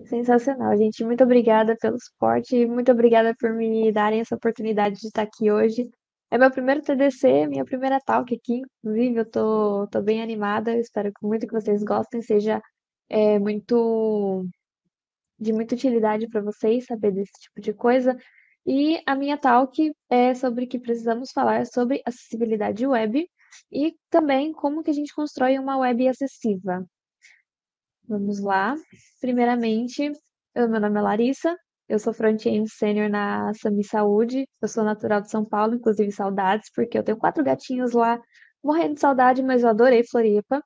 Sensacional, gente. Muito obrigada pelo suporte e muito obrigada por me darem essa oportunidade de estar aqui hoje. É meu primeiro TDC, minha primeira talk aqui. Inclusive, eu tô bem animada. Eu espero muito que vocês gostem, seja muito de muita utilidade para vocês saber desse tipo de coisa. E a minha talk é sobre que precisamos falar sobre acessibilidade web e também como que a gente constrói uma web acessível. Vamos lá. Primeiramente, meu nome é Larissa, eu sou front-end sênior na Sami Saúde, eu sou natural de São Paulo, inclusive saudades, porque eu tenho 4 gatinhos lá, morrendo de saudade, mas eu adorei Floripa.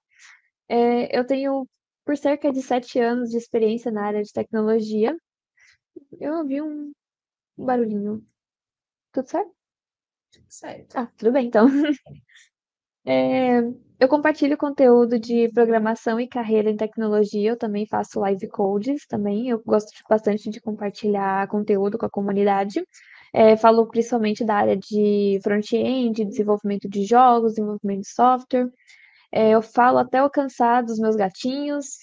Eu tenho por cerca de 7 anos de experiência na área de tecnologia. Eu ouvi um barulhinho. Tudo certo? Certo. Ah, tudo bem então. É, eu compartilho conteúdo de programação e carreira em tecnologia. Eu também faço live codes também. Eu gosto bastante de compartilhar conteúdo com a comunidade. Falo principalmente da área de front-end, desenvolvimento de jogos, desenvolvimento de software. Eu falo até o cansar dos meus gatinhos.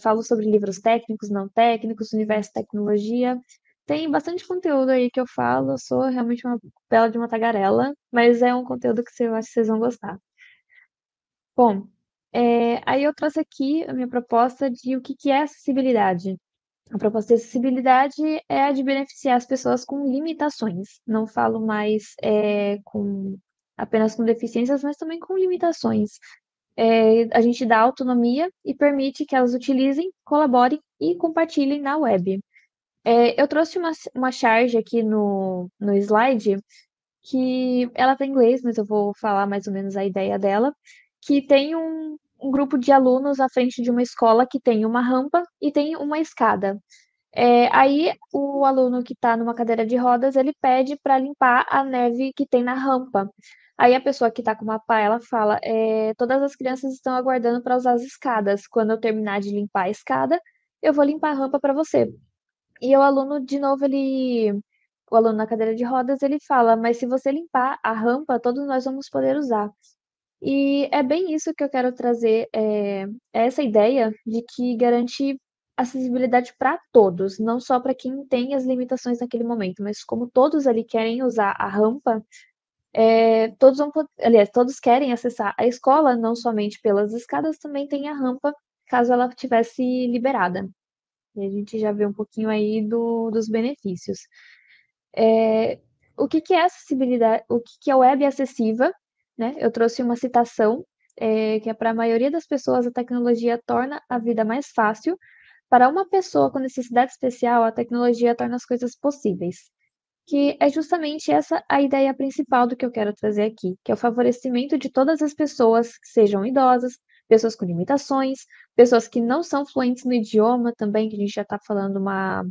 Falo sobre livros técnicos, não técnicos, universo de tecnologia. Tem bastante conteúdo aí que eu falo. Eu sou realmente uma bela de uma tagarela, mas é um conteúdo que eu acho que vocês vão gostar. Bom, aí eu trouxe aqui a minha proposta de o que que é acessibilidade. A proposta de acessibilidade é a de beneficiar as pessoas com limitações. Não falo mais apenas com deficiências, mas também com limitações. A gente dá autonomia e permite que elas utilizem, colaborem e compartilhem na web. Eu trouxe uma charge aqui no slide que ela tá em inglês, mas eu vou falar mais ou menos a ideia dela, que tem um grupo de alunos à frente de uma escola que tem uma rampa e tem uma escada. Aí o aluno que está numa cadeira de rodas, ele pede para limpar a neve que tem na rampa. Aí a pessoa que está com uma pá, ela fala, todas as crianças estão aguardando para usar as escadas. Quando eu terminar de limpar a escada, eu vou limpar a rampa para você. E o aluno, de novo, o aluno na cadeira de rodas, ele fala, mas se você limpar a rampa, todos nós vamos poder usar. E é bem isso que eu quero trazer, é essa ideia de que garante acessibilidade para todos, não só para quem tem as limitações naquele momento, mas como todos ali querem usar a rampa, todos vão, aliás, todos querem acessar a escola, não somente pelas escadas, também tem a rampa, caso ela tivesse liberada. E a gente já vê um pouquinho aí dos benefícios. O que que é acessibilidade? O que que é web acessível, né? Eu trouxe uma citação que é para a maioria das pessoas a tecnologia torna a vida mais fácil. Para uma pessoa com necessidade especial, a tecnologia torna as coisas possíveis. Que é justamente essa a ideia principal do que eu quero trazer aqui, que é o favorecimento de todas as pessoas, sejam idosas, pessoas com limitações, pessoas que não são fluentes no idioma também, que a gente já está falando uma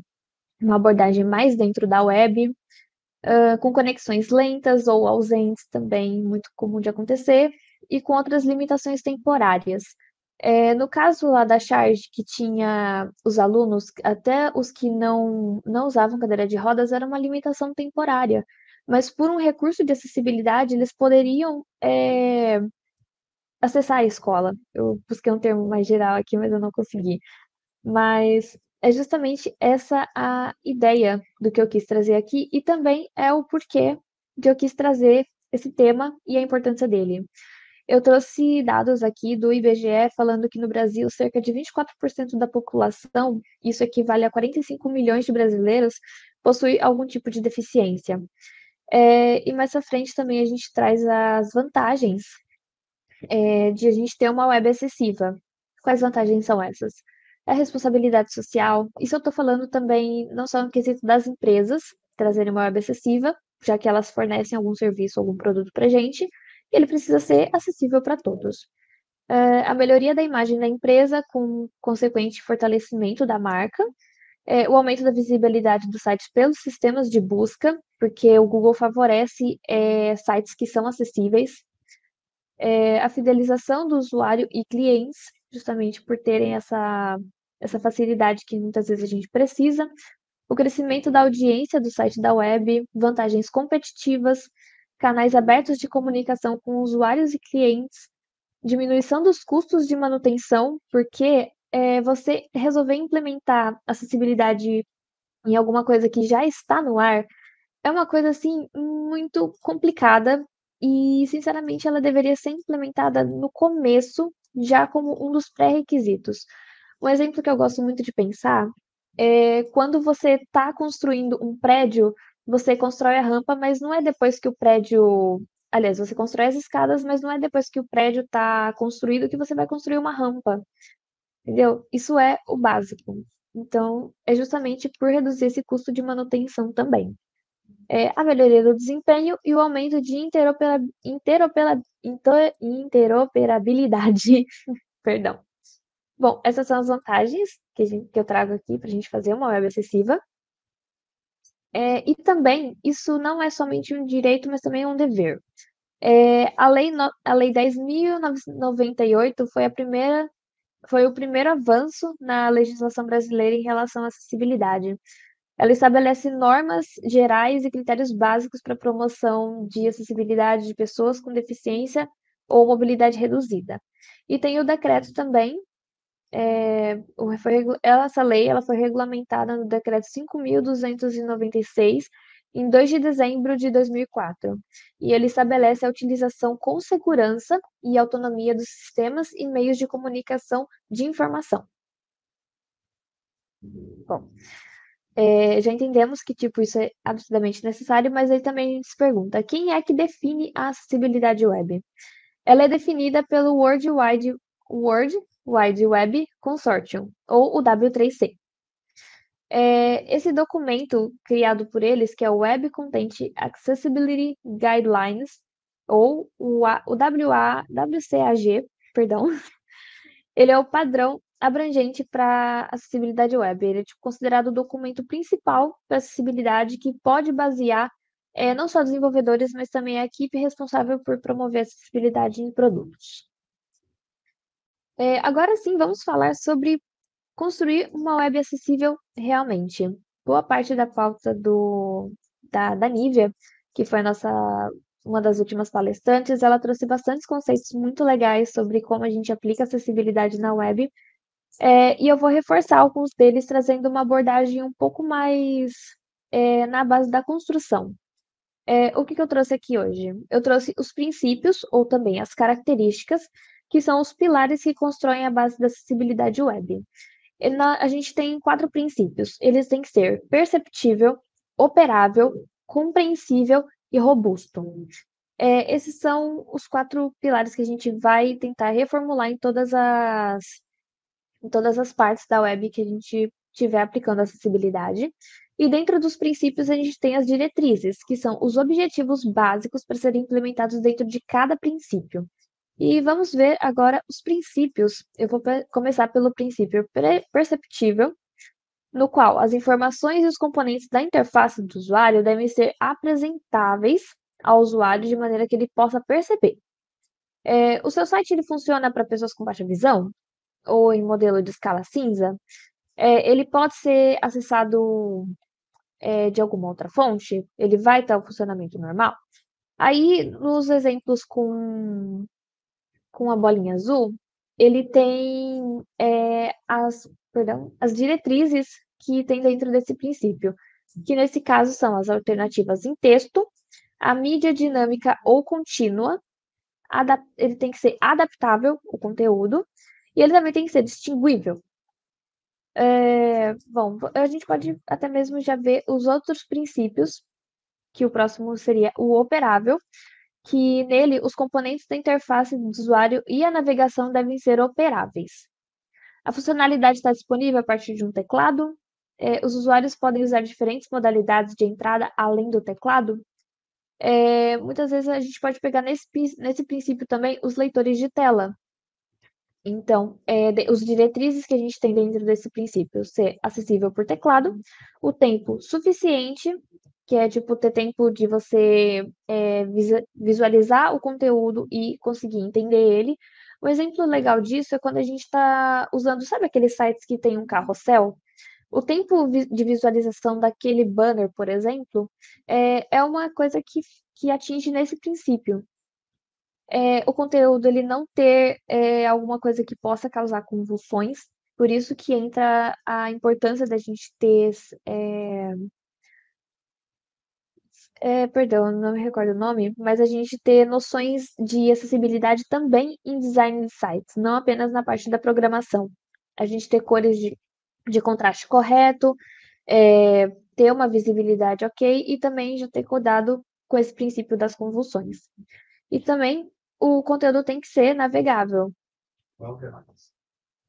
abordagem mais dentro da web, com conexões lentas ou ausentes também, muito comum de acontecer, e com outras limitações temporárias. No caso lá da charge, que tinha os alunos, até os que não usavam cadeira de rodas, era uma limitação temporária. Mas por um recurso de acessibilidade, eles poderiam acessar a escola. Eu busquei um termo mais geral aqui, mas eu não consegui. Mas é justamente essa a ideia do que eu quis trazer aqui e também é o porquê de eu quis trazer esse tema e a importância dele. Eu trouxe dados aqui do IBGE falando que no Brasil cerca de 24% da população, isso equivale a 45 milhões de brasileiros, possui algum tipo de deficiência. E mais à frente também a gente traz as vantagens de a gente ter uma web acessível. Quais vantagens são essas? A responsabilidade social. Isso eu estou falando também não só no quesito das empresas trazerem uma web acessível, já que elas fornecem algum serviço, algum produto para a gente, ele precisa ser acessível para todos. A melhoria da imagem da empresa, com consequente fortalecimento da marca, o aumento da visibilidade dos sites pelos sistemas de busca, porque o Google favorece sites que são acessíveis, a fidelização do usuário e clientes, justamente por terem essa facilidade que muitas vezes a gente precisa, o crescimento da audiência do site da web, vantagens competitivas, canais abertos de comunicação com usuários e clientes, diminuição dos custos de manutenção, porque você resolver implementar acessibilidade em alguma coisa que já está no ar, é uma coisa assim muito complicada e, sinceramente, ela deveria ser implementada no começo, já como um dos pré-requisitos. Um exemplo que eu gosto muito de pensar é quando você está construindo um prédio, você constrói a rampa, mas não é depois que o prédio. Aliás, você constrói as escadas, mas não é depois que o prédio está construído que você vai construir uma rampa, entendeu? Isso é o básico. Então, é justamente por reduzir esse custo de manutenção também. A melhoria do desempenho e o aumento de interoperabilidade. Perdão. Bom, essas são as vantagens que eu trago aqui para a gente fazer uma web acessível. E também, isso não é somente um direito, mas também é um dever. A Lei 10.098 foi o primeiro avanço na legislação brasileira em relação à acessibilidade. Ela estabelece normas gerais e critérios básicos para a promoção de acessibilidade de pessoas com deficiência ou mobilidade reduzida. E tem o decreto também. Essa lei ela foi regulamentada no decreto 5.296, em 2 de dezembro de 2004, e ele estabelece a utilização com segurança e autonomia dos sistemas e meios de comunicação de informação. Bom, já entendemos que tipo isso é absolutamente necessário, mas aí também a gente se pergunta, quem é que define a acessibilidade web? Ela é definida pelo World Wide Web Consortium, ou o W3C. Esse documento criado por eles, que é o Web Content Accessibility Guidelines, ou o WCAG, perdão, ele é o padrão abrangente para acessibilidade web. Ele é tipo, considerado o documento principal para acessibilidade que pode basear não só desenvolvedores, mas também a equipe responsável por promover a acessibilidade em produtos. Agora sim, vamos falar sobre construir uma web acessível realmente. Boa parte da pauta da Nívia, que foi uma das últimas palestrantes, ela trouxe bastantes conceitos muito legais sobre como a gente aplica acessibilidade na web. E eu vou reforçar alguns deles, trazendo uma abordagem um pouco mais na base da construção. O que eu trouxe aqui hoje? Eu trouxe os princípios, ou também as características, que são os pilares que constroem a base da acessibilidade web. A gente tem 4 princípios. Eles têm que ser perceptível, operável, compreensível e robusto. Esses são os 4 pilares que a gente vai tentar reformular em todas as partes da web que a gente estiver aplicando acessibilidade. E dentro dos princípios, a gente tem as diretrizes, que são os objetivos básicos para serem implementados dentro de cada princípio. E vamos ver agora os princípios. Eu vou começar pelo princípio perceptível, no qual as informações e os componentes da interface do usuário devem ser apresentáveis ao usuário de maneira que ele possa perceber. O seu site ele funciona para pessoas com baixa visão? Ou em modelo de escala cinza? Ele pode ser acessado de alguma outra fonte? Ele vai ter o funcionamento normal? Aí, nos exemplos com a bolinha azul, ele tem as diretrizes que tem dentro desse princípio, que nesse caso são as alternativas em texto, a mídia dinâmica ou contínua, ele tem que ser adaptável, o conteúdo, e ele também tem que ser distinguível. Bom, a gente pode até mesmo já ver os outros princípios, que o próximo seria o operável, que nele os componentes da interface do usuário e a navegação devem ser operáveis. A funcionalidade está disponível a partir de um teclado. Os usuários podem usar diferentes modalidades de entrada além do teclado. Muitas vezes a gente pode pegar nesse princípio também os leitores de tela. Então, os diretrizes que a gente tem dentro desse princípio, ser acessível por teclado, o tempo suficiente, que é tipo ter tempo de você visualizar o conteúdo e conseguir entender ele. Um exemplo legal disso é quando a gente está usando, sabe aqueles sites que tem um carrossel? O tempo de visualização daquele banner, por exemplo, é uma coisa que atinge nesse princípio. O conteúdo ele não ter alguma coisa que possa causar convulsões. Por isso que entra a importância da gente ter, perdão, não me recordo o nome, mas a gente ter noções de acessibilidade também em design de sites, não apenas na parte da programação. A gente ter cores de contraste correto, ter uma visibilidade ok e também já ter cuidado com esse princípio das convulsões. E também o conteúdo tem que ser navegável.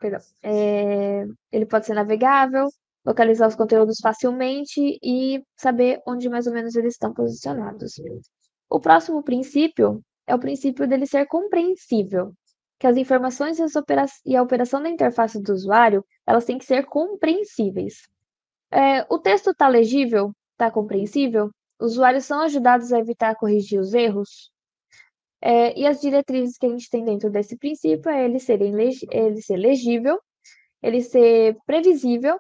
Perdão. Ele pode ser navegável, localizar os conteúdos facilmente e saber onde mais ou menos eles estão posicionados. O próximo princípio é o princípio dele ser compreensível, que as informações e a operação da interface do usuário, elas têm que ser compreensíveis. O texto está legível? Está compreensível? Os usuários são ajudados a evitar corrigir os erros? E as diretrizes que a gente tem dentro desse princípio é ele ser legível, ele ser previsível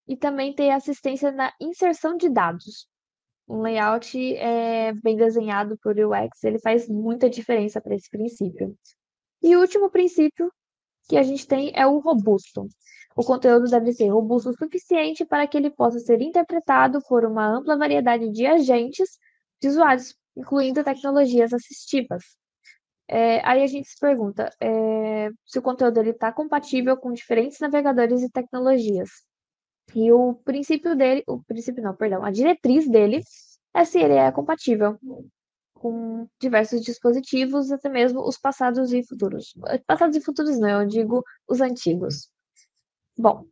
e também ter assistência na inserção de dados. Um layout bem desenhado por UX, ele faz muita diferença para esse princípio. E o último princípio que a gente tem é o robusto. O conteúdo deve ser robusto o suficiente para que ele possa ser interpretado por uma ampla variedade de agentes de usuários, incluindo tecnologias assistivas. Aí a gente se pergunta se o conteúdo está compatível com diferentes navegadores e tecnologias. E o princípio não, perdão, a diretriz dele é se ele é compatível com diversos dispositivos, até mesmo os passados e futuros. Passados e futuros não, eu digo os antigos. Bom,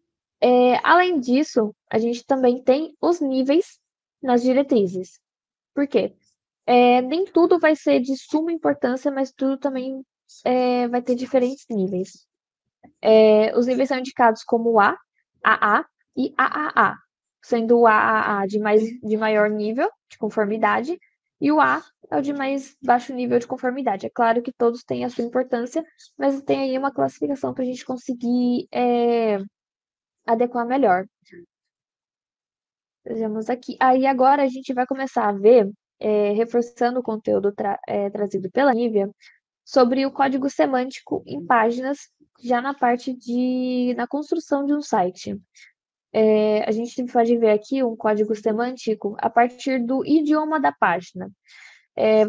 além disso, a gente também tem os níveis nas diretrizes. Por quê? Nem tudo vai ser de suma importância, mas tudo também vai ter diferentes níveis. Os níveis são indicados como A, AA e AAA, sendo o AAA de maior nível de conformidade e o A é o de mais baixo nível de conformidade. É claro que todos têm a sua importância, mas tem aí uma classificação para a gente conseguir adequar melhor. Vejamos aqui. Aí agora a gente vai começar a ver, reforçando o conteúdo trazido pela Nívia, sobre o código semântico em páginas, já na parte na construção de um site. A gente pode ver aqui um código semântico a partir do idioma da página.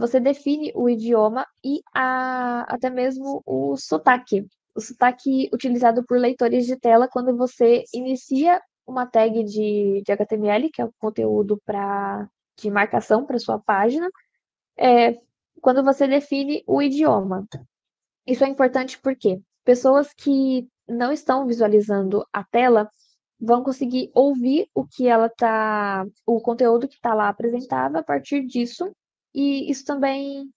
Você define o idioma e até mesmo o sotaque. O sotaque utilizado por leitores de tela quando você inicia uma tag de HTML, que é o conteúdo de marcação para sua página, quando você define o idioma. Isso é importante porque pessoas que não estão visualizando a tela vão conseguir ouvir o conteúdo que está lá apresentável a partir disso, e isso também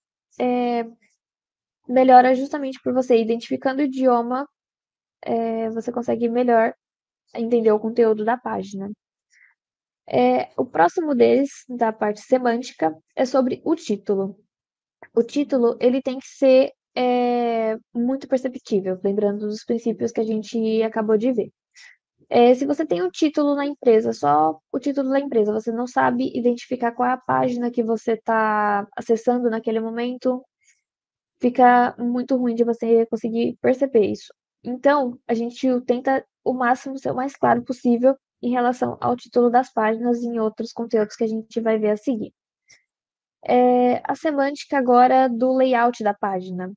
melhora justamente por você identificando o idioma, você consegue melhor entender o conteúdo da página. O próximo deles, da parte semântica, é sobre o título. O título ele tem que ser muito perceptível, lembrando dos princípios que a gente acabou de ver. Se você tem um título na empresa, só o título da empresa, você não sabe identificar qual é a página que você está acessando naquele momento, fica muito ruim de você conseguir perceber isso. Então, a gente tenta o máximo ser o mais claro possível em relação ao título das páginas e em outros conteúdos que a gente vai ver a seguir. A semântica agora do layout da página.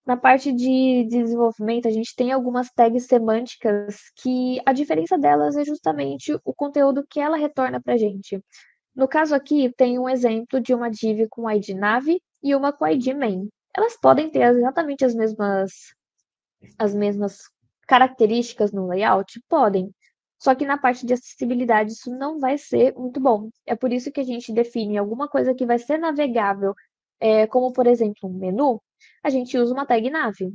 Na parte de desenvolvimento, a gente tem algumas tags semânticas que a diferença delas é justamente o conteúdo que ela retorna para a gente. No caso aqui, tem um exemplo de uma div com ID nave e uma com ID main. Elas podem ter exatamente as mesmas características no layout? Podem. Só que na parte de acessibilidade isso não vai ser muito bom. É por isso que a gente define alguma coisa que vai ser navegável, como por exemplo um menu, a gente usa uma tag nave.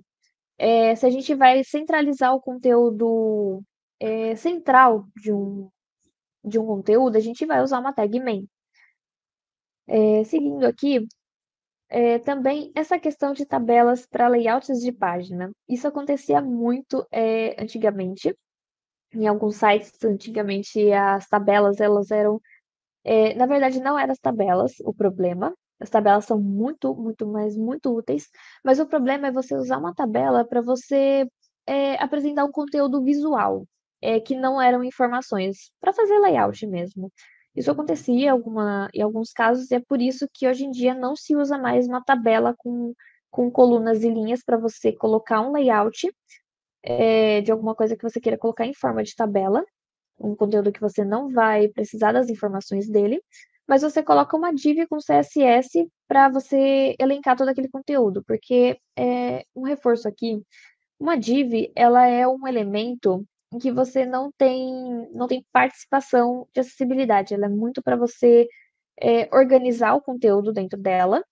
Se a gente vai centralizar o conteúdo central de um conteúdo, a gente vai usar uma tag main. Seguindo aqui, também essa questão de tabelas para layouts de página. Isso acontecia muito antigamente. Em alguns sites, antigamente, as tabelas, elas eram... na verdade, não eram as tabelas o problema. As tabelas são muito, muito, mas muito úteis. Mas o problema é você usar uma tabela para você apresentar um conteúdo visual, que não eram informações, para fazer layout mesmo. Isso acontecia em alguns casos, e é por isso que hoje em dia não se usa mais uma tabela com colunas e linhas para você colocar um layout de alguma coisa que você queira colocar em forma de tabela, um conteúdo que você não vai precisar das informações dele, mas você coloca uma div com CSS para você elencar todo aquele conteúdo, porque um reforço aqui, uma div, ela é um elemento em que você não tem participação de acessibilidade, ela é muito para você organizar o conteúdo dentro dela,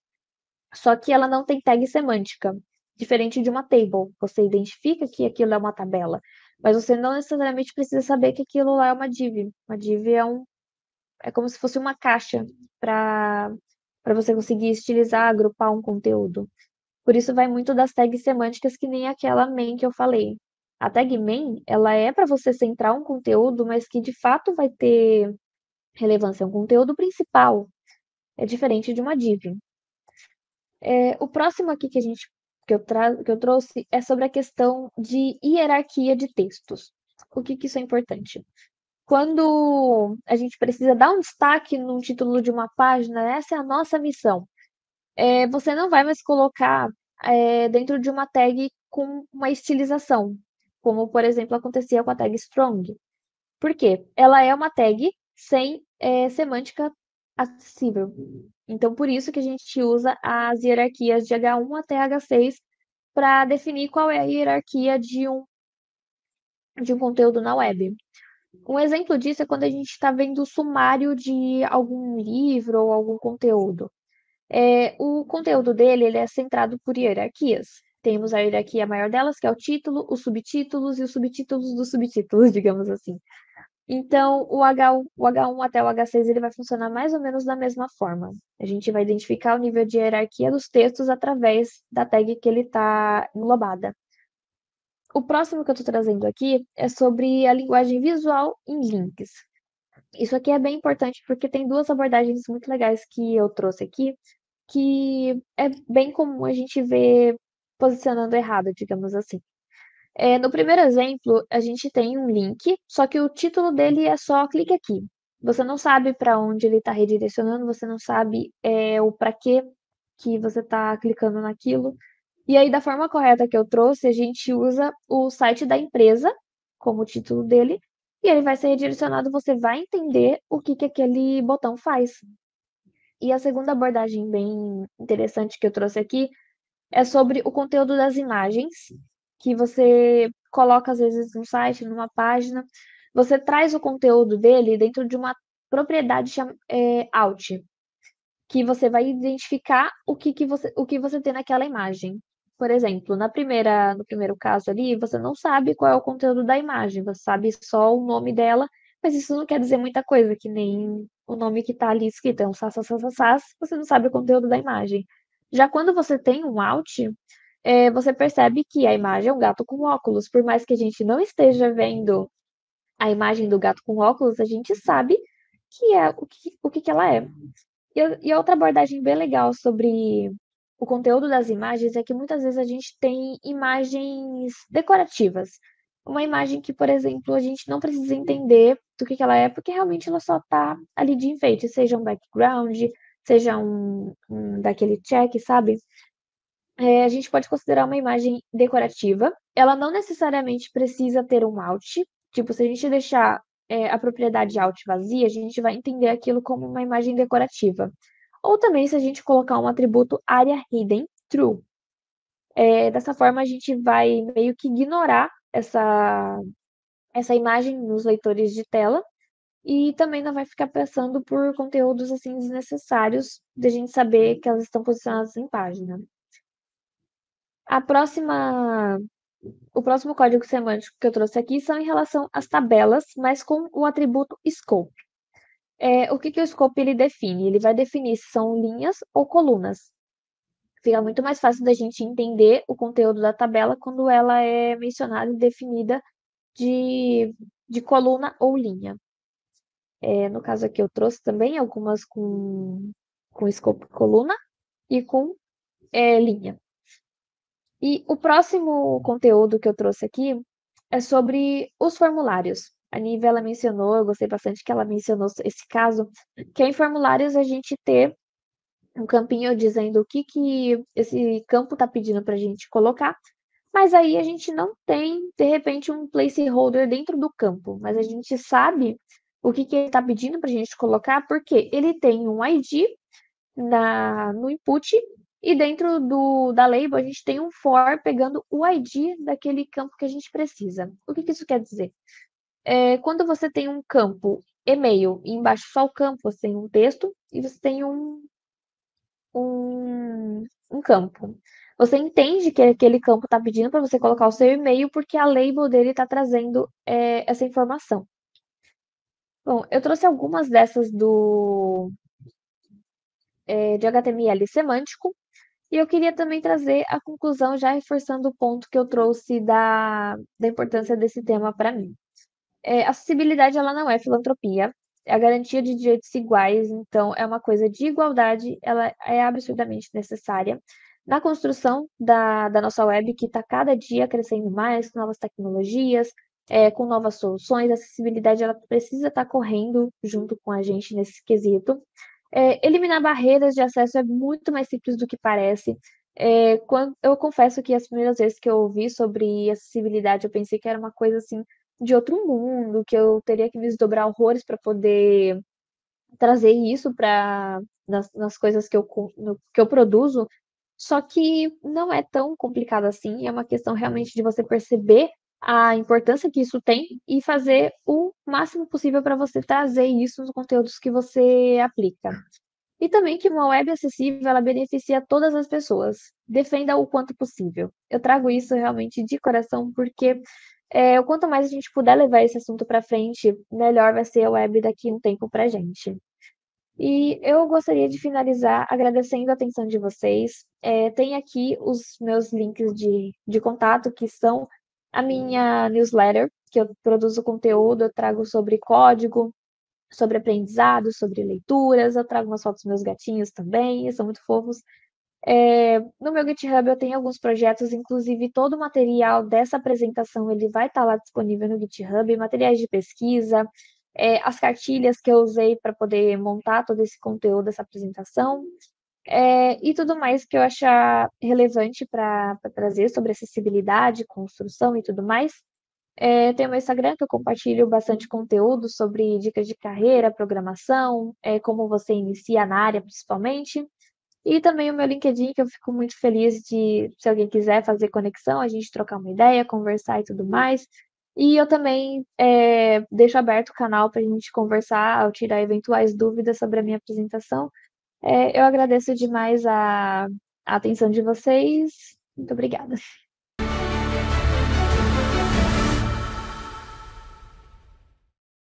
só que ela não tem tag semântica, diferente de uma table. Você identifica que aquilo é uma tabela, mas você não necessariamente precisa saber que aquilo lá é uma div. Uma div é como se fosse uma caixa para você conseguir estilizar, agrupar um conteúdo. Por isso vai muito das tags semânticas que nem aquela main que eu falei. A tag main, ela é para você centrar um conteúdo, mas que de fato vai ter relevância, é um conteúdo principal. É diferente de uma div. O próximo aqui que eu trouxe é sobre a questão de hierarquia de textos. O que que isso é importante? Quando a gente precisa dar um destaque no título de uma página, essa é a nossa missão. Você não vai mais colocar dentro de uma tag com uma estilização, como por exemplo acontecia com a tag strong. Por quê? Ela é uma tag sem semântica acessível. Então, por isso que a gente usa as hierarquias de H1 até H6 para definir qual é a hierarquia de um conteúdo na web. Um exemplo disso é quando a gente está vendo o sumário de algum livro ou algum conteúdo. O conteúdo dele ele é centrado por hierarquias. Temos a hierarquia maior delas, que é o título, os subtítulos e os subtítulos dos subtítulos, digamos assim. Então, o H1 até o H6 ele vai funcionar mais ou menos da mesma forma. A gente vai identificar o nível de hierarquia dos textos através da tag que ele está englobada. O próximo que eu estou trazendo aqui é sobre a linguagem visual em links. Isso aqui é bem importante porque tem duas abordagens muito legais que eu trouxe aqui, que é bem comum a gente ver posicionando errado, digamos assim. No primeiro exemplo, a gente tem um link, só que o título dele é só clique aqui. Você não sabe para onde ele está redirecionando, você não sabe o para que você está clicando naquilo. E aí, da forma correta que eu trouxe, a gente usa o site da empresa como título dele, e ele vai ser redirecionado, você vai entender o que que aquele botão faz. E a segunda abordagem bem interessante que eu trouxe aqui é sobre o conteúdo das imagens, que você coloca às vezes no site, numa página, você traz o conteúdo dele dentro de uma propriedade alt, que você vai identificar o que você tem naquela imagem. Por exemplo, no primeiro caso ali, você não sabe qual é o conteúdo da imagem, você sabe só o nome dela, mas isso não quer dizer muita coisa, que nem o nome que está ali escrito, é um sas, você não sabe o conteúdo da imagem. Já quando você tem um alt, você percebe que a imagem é um gato com óculos. Por mais que a gente não esteja vendo a imagem do gato com óculos, a gente sabe que é o que ela é. E a outra abordagem bem legal sobre o conteúdo das imagens é que muitas vezes a gente tem imagens decorativas. Uma imagem que, por exemplo, a gente não precisa entender do que ela é, porque realmente ela só está ali de enfeite, seja um background, seja um daquele check, sabe? A gente pode considerar uma imagem decorativa. Ela não necessariamente precisa ter um alt. Tipo, se a gente deixar a propriedade alt vazia, a gente vai entender aquilo como uma imagem decorativa. Ou também se a gente colocar um atributo area hidden true. Dessa forma, a gente vai meio que ignorar essa imagem nos leitores de tela e também não vai ficar passando por conteúdos assim desnecessários de a gente saber que elas estão posicionadas em página. A próxima O próximo código semântico que eu trouxe aqui são em relação às tabelas, mas com o atributo scope. O que que o scope ele define? Ele vai definir se são linhas ou colunas. Fica muito mais fácil da gente entender o conteúdo da tabela quando ela é mencionada e definida de coluna ou linha. No caso aqui eu trouxe também algumas com scope coluna e com linha. E o próximo conteúdo que eu trouxe aqui é sobre os formulários. A Nívia, ela mencionou, eu gostei bastante que ela mencionou esse caso, que é em formulários a gente ter um campinho dizendo o que esse campo está pedindo para a gente colocar, mas aí a gente não tem, de repente, um placeholder dentro do campo, mas a gente sabe o que ele está pedindo para a gente colocar, porque ele tem um ID no input e dentro da label a gente tem um for pegando o ID daquele campo que a gente precisa. O que isso quer dizer? Quando você tem um campo e-mail e embaixo só o campo, você tem um texto e você tem um campo. Você entende que aquele campo está pedindo para você colocar o seu e-mail porque a label dele está trazendo essa informação. Bom, eu trouxe algumas dessas de HTML semântico e eu queria também trazer a conclusão, já reforçando o ponto que eu trouxe da importância desse tema para mim. Acessibilidade ela não é filantropia, é a garantia de direitos iguais, então é uma coisa de igualdade, ela é absurdamente necessária na construção da nossa web, que está cada dia crescendo mais, com novas tecnologias, com novas soluções. A acessibilidade ela precisa estar correndo junto com a gente nesse quesito. Eliminar barreiras de acesso é muito mais simples do que parece. Eu confesso que as primeiras vezes que eu ouvi sobre acessibilidade, eu pensei que era uma coisa assim de outro mundo, que eu teria que me desdobrar horrores para poder trazer isso para nas coisas que eu produzo. Só que não é tão complicado assim, é uma questão realmente de você perceber a importância que isso tem e fazer o máximo possível para você trazer isso nos conteúdos que você aplica. E também que uma web acessível, ela beneficia todas as pessoas. Defenda o quanto possível. Eu trago isso realmente de coração porque o quanto mais a gente puder levar esse assunto para frente, melhor vai ser a web daqui a um tempo para gente. E eu gostaria de finalizar agradecendo a atenção de vocês. Tem aqui os meus links de contato, que são a minha newsletter, que eu produzo conteúdo, eu trago sobre código, sobre aprendizado, sobre leituras. Eu trago umas fotos dos meus gatinhos também, eles são muito fofos. No meu GitHub eu tenho alguns projetos, inclusive todo o material dessa apresentação ele vai estar lá disponível no GitHub, materiais de pesquisa, as cartilhas que eu usei para poder montar todo esse conteúdo dessa apresentação, e tudo mais que eu achar relevante para trazer sobre acessibilidade, construção e tudo mais. Tem o meu Instagram, que eu compartilho bastante conteúdo sobre dicas de carreira, programação, como você inicia na área, principalmente. E também o meu LinkedIn, que eu fico muito feliz de, se alguém quiser fazer conexão, a gente trocar uma ideia, conversar e tudo mais. E eu também deixo aberto o canal para a gente conversar, ao tirar eventuais dúvidas sobre a minha apresentação. Eu agradeço demais a atenção de vocês. Muito obrigada.